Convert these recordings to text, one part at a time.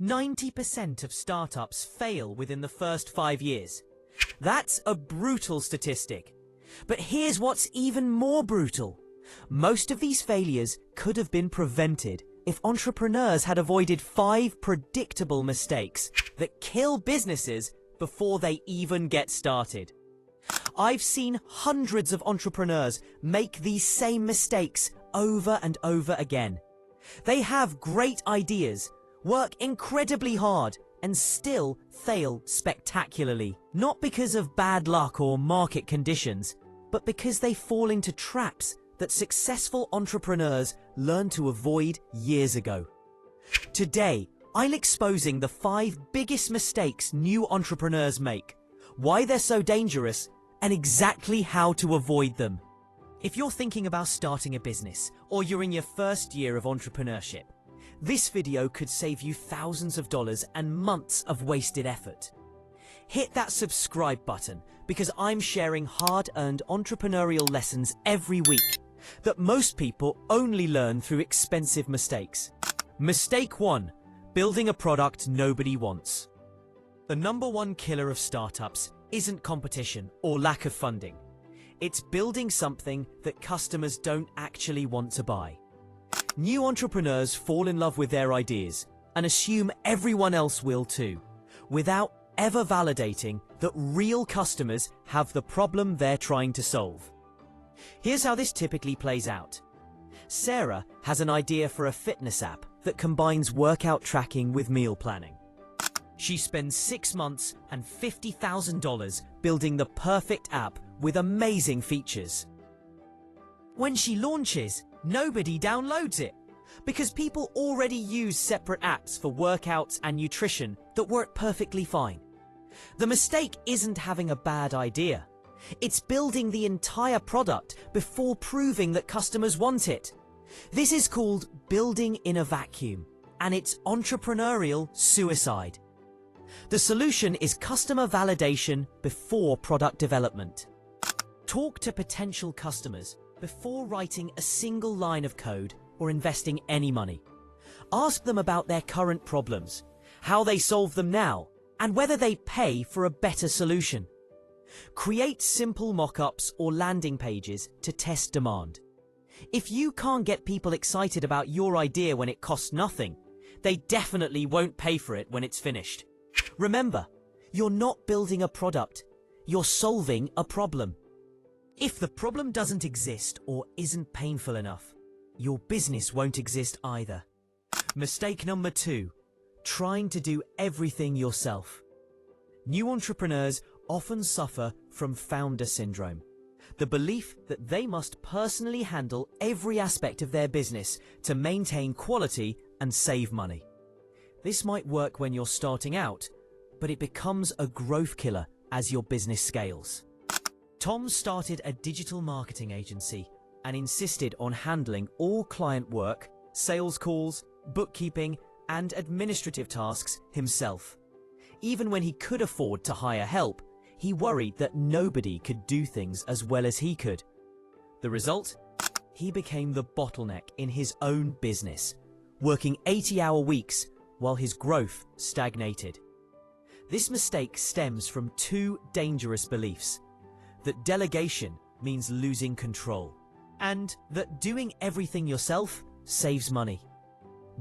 90% of startups fail within the first 5 years. That's a brutal statistic. But here's what's even more brutal. Most of these failures could have been prevented if entrepreneurs had avoided 5 predictable mistakes that kill businesses before they even get started. I've seen hundreds of entrepreneurs make these same mistakes over and over again. They have great ideas, work incredibly hard, and still fail spectacularly. Not because of bad luck or market conditions, but because they fall into traps that successful entrepreneurs learned to avoid years ago. Today, I'm exposing the 5 biggest mistakes new entrepreneurs make, why they're so dangerous, and exactly how to avoid them. If you're thinking about starting a business, or you're in your first year of entrepreneurship, this video could save you thousands of dollars and months of wasted effort. Hit that subscribe button because I'm sharing hard-earned entrepreneurial lessons every week that most people only learn through expensive mistakes. Mistake 1. Building a product nobody wants. The #1 killer of startups isn't competition or lack of funding. It's building something that customers don't actually want to buy. New entrepreneurs fall in love with their ideas and assume everyone else will too, without ever validating that real customers have the problem they're trying to solve. Here's how this typically plays out. Sarah has an idea for a fitness app that combines workout tracking with meal planning. She spends 6 months and $50,000 building the perfect app with amazing features. When she launches, nobody downloads it because people already use separate apps for workouts and nutrition that work perfectly fine. The mistake isn't having a bad idea. It's building the entire product before proving that customers want it. This is called building in a vacuum, and it's entrepreneurial suicide. The solution is customer validation before product development. Talk to potential customers before writing a single line of code or investing any money. Ask them about their current problems, how they solve them now, and whether they pay for a better solution. Create simple mock-ups or landing pages to test demand. If you can't get people excited about your idea when it costs nothing, they definitely won't pay for it when it's finished. Remember, you're not building a product, you're solving a problem. If the problem doesn't exist or isn't painful enough, your business won't exist either. Mistake number 2, trying to do everything yourself. New entrepreneurs often suffer from founder syndrome, the belief that they must personally handle every aspect of their business to maintain quality and save money. This might work when you're starting out, but it becomes a growth killer as your business scales. Tom started a digital marketing agency and insisted on handling all client work, sales calls, bookkeeping, and administrative tasks himself. Even when he could afford to hire help, he worried that nobody could do things as well as he could. The result? He became the bottleneck in his own business, working 80-hour weeks while his growth stagnated. This mistake stems from 2 dangerous beliefs: that delegation means losing control, and that doing everything yourself saves money.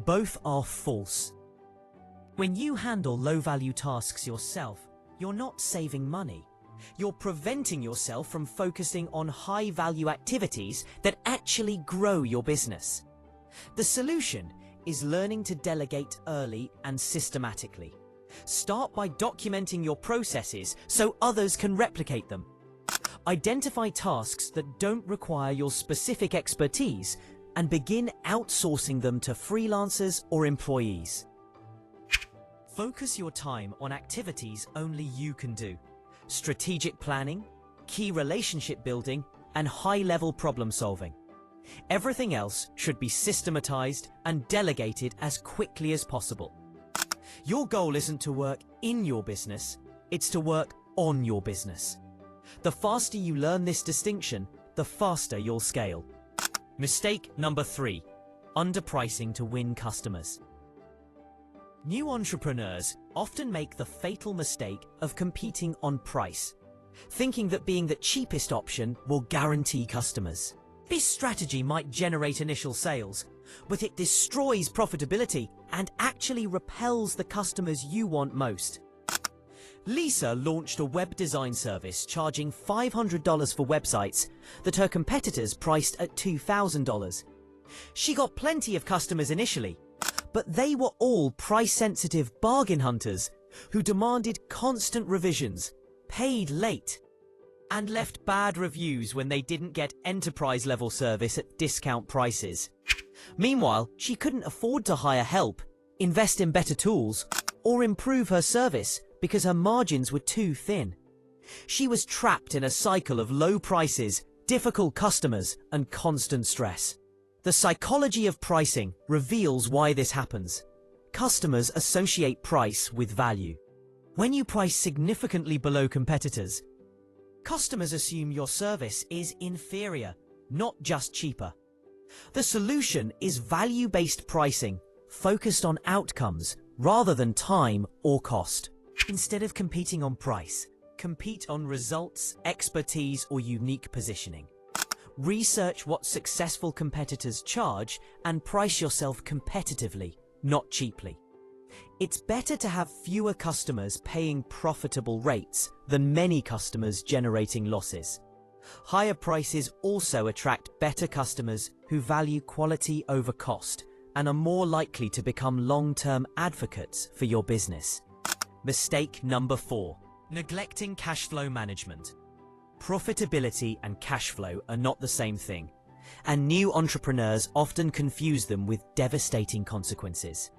Both are false. When you handle low-value tasks yourself, you're not saving money. You're preventing yourself from focusing on high-value activities that actually grow your business. The solution is learning to delegate early and systematically. Start by documenting your processes so others can replicate them. Identify tasks that don't require your specific expertise and begin outsourcing them to freelancers or employees. Focus your time on activities only you can do: strategic planning, key relationship building, and high-level problem solving. Everything else should be systematized and delegated as quickly as possible. Your goal isn't to work in your business, it's to work on your business. The faster you learn this distinction, the faster you'll scale. Mistake number 3, underpricing to win customers. New entrepreneurs often make the fatal mistake of competing on price, thinking that being the cheapest option will guarantee customers. This strategy might generate initial sales, but it destroys profitability and actually repels the customers you want most. Lisa launched a web design service charging $500 for websites that her competitors priced at $2,000. She got plenty of customers initially, but they were all price-sensitive bargain hunters who demanded constant revisions, paid late, and left bad reviews when they didn't get enterprise-level service at discount prices. Meanwhile, she couldn't afford to hire help, invest in better tools, or improve her service because her margins were too thin. She was trapped in a cycle of low prices, difficult customers, and constant stress. The psychology of pricing reveals why this happens. Customers associate price with value. When you price significantly below competitors, customers assume your service is inferior, not just cheaper. The solution is value-based pricing, focused on outcomes rather than time or cost. Instead of competing on price, compete on results, expertise, or unique positioning. Research what successful competitors charge and price yourself competitively, not cheaply. It's better to have fewer customers paying profitable rates than many customers generating losses. Higher prices also attract better customers who value quality over cost and are more likely to become long-term advocates for your business. Mistake number 4. Neglecting cash flow management. Profitability and cash flow are not the same thing, and new entrepreneurs often confuse them with devastating consequences.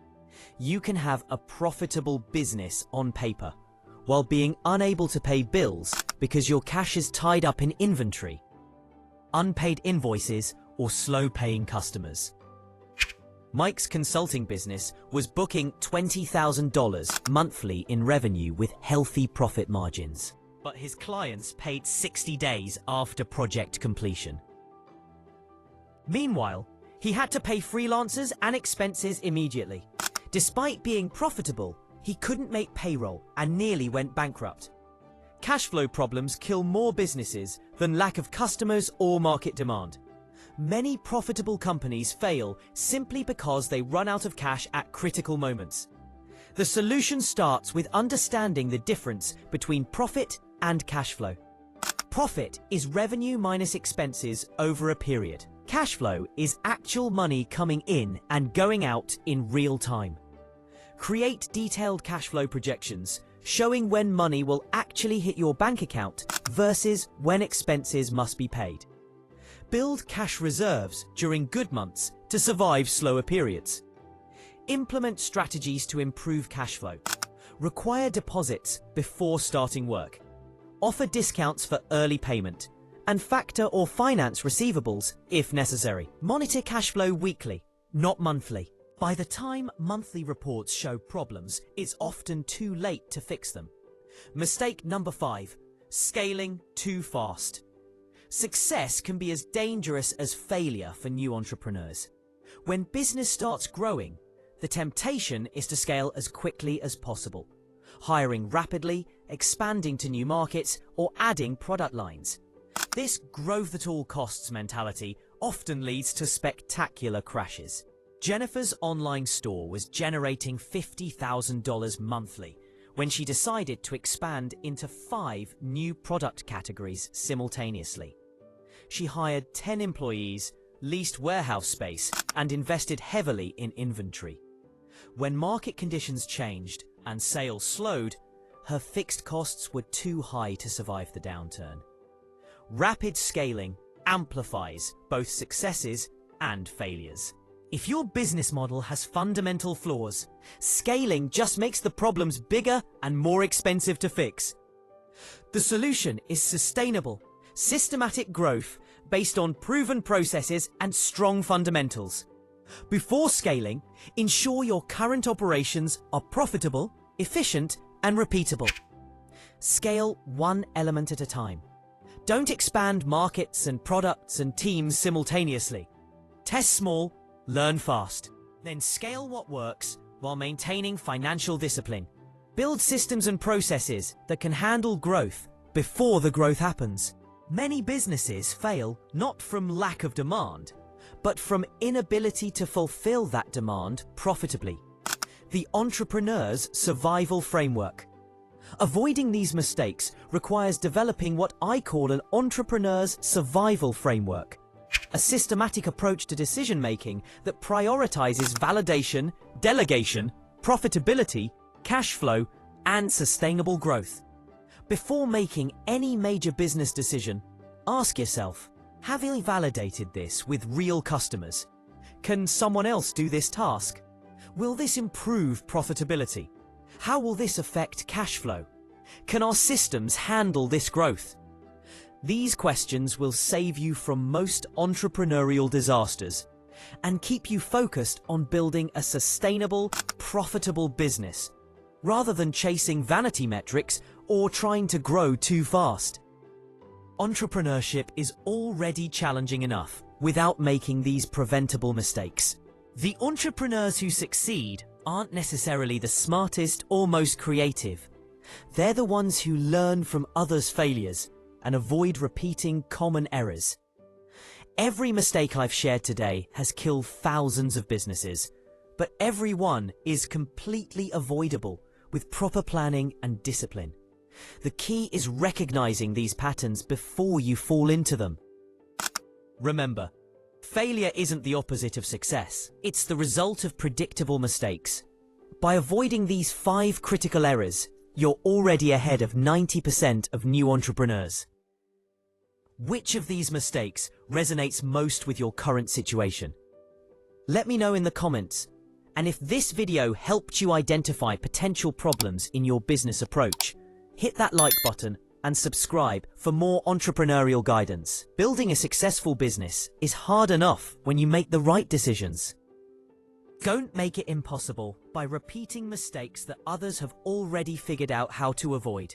You can have a profitable business on paper, while being unable to pay bills because your cash is tied up in inventory, unpaid invoices, or slow-paying customers. Mike's consulting business was booking $20,000 monthly in revenue with healthy profit margins, but his clients paid 60 days after project completion. Meanwhile, he had to pay freelancers and expenses immediately. Despite being profitable, he couldn't make payroll and nearly went bankrupt. Cash flow problems kill more businesses than lack of customers or market demand. Many profitable companies fail simply because they run out of cash at critical moments. The solution starts with understanding the difference between profit and cash flow. Profit is revenue minus expenses over a period. Cash flow is actual money coming in and going out in real time. Create detailed cash flow projections showing when money will actually hit your bank account versus when expenses must be paid. Build cash reserves during good months to survive slower periods. Implement strategies to improve cash flow. Require deposits before starting work. Offer discounts for early payment, and factor or finance receivables if necessary. Monitor cash flow weekly, not monthly. By the time monthly reports show problems, it's often too late to fix them. Mistake number 5. Scaling too fast. Success can be as dangerous as failure for new entrepreneurs. When business starts growing, the temptation is to scale as quickly as possible, hiring rapidly, expanding to new markets, or adding product lines. This growth at all costs mentality often leads to spectacular crashes. Jennifer's online store was generating $50,000 monthly when she decided to expand into 5 new product categories simultaneously. She hired 10 employees, leased warehouse space, and invested heavily in inventory. When market conditions changed and sales slowed, her fixed costs were too high to survive the downturn. Rapid scaling amplifies both successes and failures. If your business model has fundamental flaws, scaling just makes the problems bigger and more expensive to fix. The solution is sustainable, systematic growth based on proven processes and strong fundamentals. Before scaling, ensure your current operations are profitable, efficient, and repeatable. Scale one element at a time. Don't expand markets and products and teams simultaneously. Test small, learn fast. Then scale what works while maintaining financial discipline. Build systems and processes that can handle growth before the growth happens. Many businesses fail not from lack of demand, but from inability to fulfill that demand profitably. The entrepreneur's survival framework. Avoiding these mistakes requires developing what I call an entrepreneur's survival framework, a systematic approach to decision-making that prioritizes validation, delegation, profitability, cash flow, and sustainable growth. Before making any major business decision, ask yourself, have I validated this with real customers? Can someone else do this task? Will this improve profitability? How will this affect cash flow? Can our systems handle this growth? These questions will save you from most entrepreneurial disasters and keep you focused on building a sustainable, profitable business, rather than chasing vanity metrics or trying to grow too fast. Entrepreneurship is already challenging enough without making these preventable mistakes. The entrepreneurs who succeed aren't necessarily the smartest or most creative. They're the ones who learn from others' failures and avoid repeating common errors. Every mistake I've shared today has killed thousands of businesses, but every one is completely avoidable with proper planning and discipline. The key is recognizing these patterns before you fall into them. Remember, failure isn't the opposite of success. It's the result of predictable mistakes. By avoiding these 5 critical errors, you're already ahead of 90% of new entrepreneurs. Which of these mistakes resonates most with your current situation? Let me know in the comments. And if this video helped you identify potential problems in your business approach, hit that like button and subscribe for more entrepreneurial guidance. Building a successful business is hard enough when you make the right decisions. Don't make it impossible by repeating mistakes that others have already figured out how to avoid.